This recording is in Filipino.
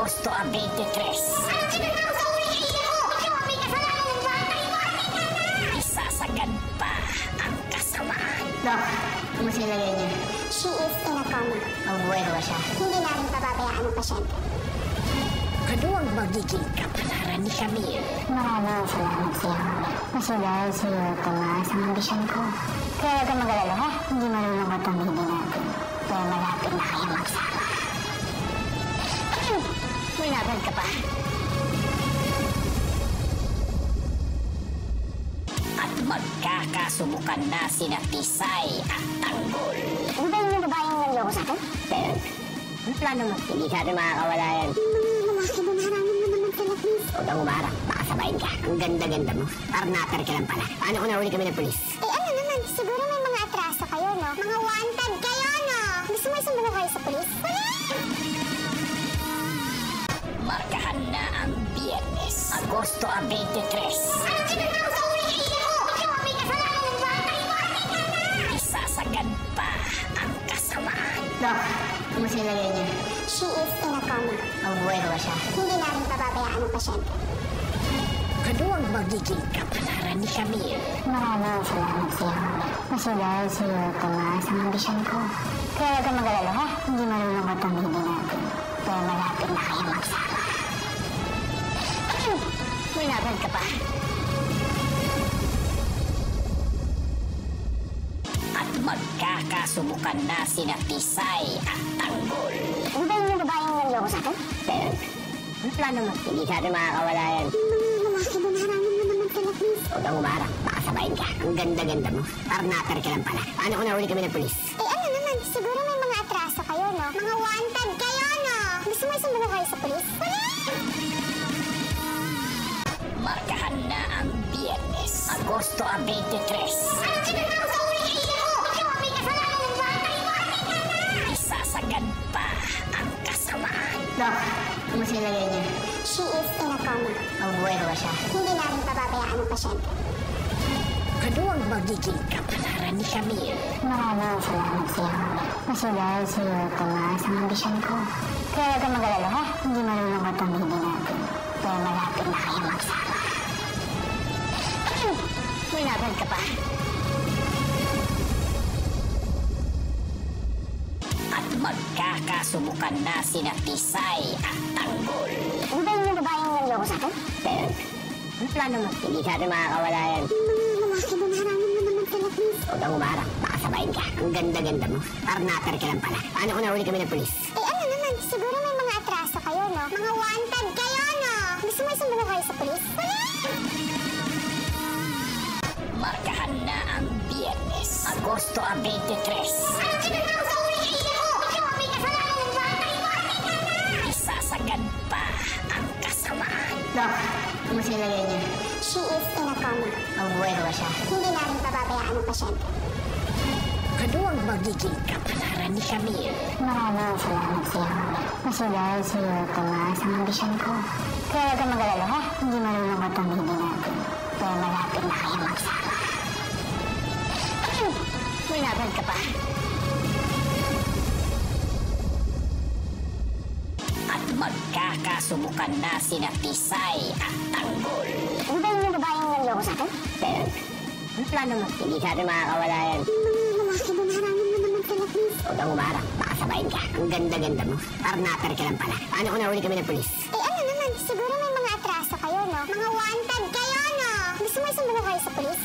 Agosto 23. Isasagad pa ang kasamaan. Dok, kumusta yung lagay niya? She is in a coma. Mabubuhay ba siya? Hindi namin pababayaan ang pasyente. Ano ang magiging kapalaran ni Camille? Maraming salamat sa'yo. Kasi dahil sa'yo, tumaas ang ambisyon ko. Kaya huwag kang mag-alala, ha? Hindi malulungkot ang hindi natin. Kaya malapit na kayo magsama. May laban ka pa. At magkakasubukan na sina Tisay at Tanggol. Ano ba yung babaeng nanloko sa akin? Pero, ano plano mo? Hindi sa atin makakawala yan. Lalaki ba maraming mo naman sila, please? Huwag kang umarap. Baka sabayin ka. Ang ganda-ganda mo. Parnater ka lang pala. Paano kung nahuli kami ng polis? Ano naman, siguro may mga atraso kayo, no? Mga wanted kayo, no? Gusto mo isumbong kayo sa polis? Markahan na ang Biyernes, Agosto 23. Isasagad pa ang kasamaan. Dok, kumusta yung lagay niya? She is in a coma. Mabubuhay ba siya? Hindi namin pababayaan ang pasyente. Ano ang magiging kapalaran ni Camille? Maraming salamat sa'yo. Kasi dahil sa'yo, tumaas ang ambisyon ko. Kaya huwag kang mag-alala, ha? Hindi malulungkot ang hindi natin. Kaya malapit na kayo magsama. May laban ka pa. At magkakasubukan na sina Tisay at Tanggol. Ano ba yung babaeng nanloko sa akin? Pero, ano plano mo? Hindi sa atin makakawala yan. Lalaki ba maraming mo naman sila, please? Huwag kang umarap. Baka sabayin ka. Ang ganda-ganda mo. Parnater ka lang pala. Paano kung nahuli kami ng polis? Ano naman, siguro may mga atraso kayo, no? Mga wanted kayo, no? Gusto mo isumbong kayo sa polis? Markahan na ang Biyernes, Agosto 23. Isasagad pa ang kasamaan. Dok, kumusta yung lagay niya? She is in a coma. Mabubuhay ba siya? Hindi namin pababayaan ang pasyente. Ano ang magiging kapalaran ni Camille? Maraming salamat sa'yo. Kasi dahil sa'yo, tumaas ang ambisyon ko. Kaya huwag kang mag-alala, ha? Hindi malulungkot ang hindi natin. Kaya malapit na kayo magsama. May laban ka pa. At magkakasubukan na sina Tisay at Tanggol. Ano ba yung babaeng nanloko sa akin? Pero, ano plano mo? Hindi sa atin makakawala yan. Lalaki ba maraming mo naman sila, please? Huwag kang umarap. Baka sabayin ka. Ang ganda-ganda mo. Parnater ka lang pala. Paano kung nahuli kami ng polis? Ano naman, siguro may mga atraso kayo, no? Mga wanted kayo, no? Gusto mo isumbong kayo sa polis? Markahan na ang Biyernes, Agosto 23. Isasagad pa ang kasamaan. Dok, kumusta yung lagay niya? She is in a coma. Mabubuhay ba siya? Hindi namin pababayaan ang pasyente. Ano ang magiging kapalaran ni Camille? Maraming salamat sa'yo. Kasi dahil sa'yo, tumaas ang ambisyon ko. Kaya huwag kang mag-alala, ha? Hindi malulungkot ang hindi natin. Kaya malapit na kayo magsama. May laban ka pa. At magkakasubukan na sina Tisay at Tanggol. Ano ba yung babaeng nanloko sa akin? Pero, ano plano mo? Hindi sa atin makakawala yan. Lalaki ba maraming mo naman sila, please? Huwag kang umarap. Baka sabayin ka. Ang ganda-ganda mo. Parnater ka lang pala. Paano kung nahuli kami ng polis? Ano naman, siguro may mga atraso kayo, no? Mga wanted kayo, no? Gusto mo isumbong kayo sa polis?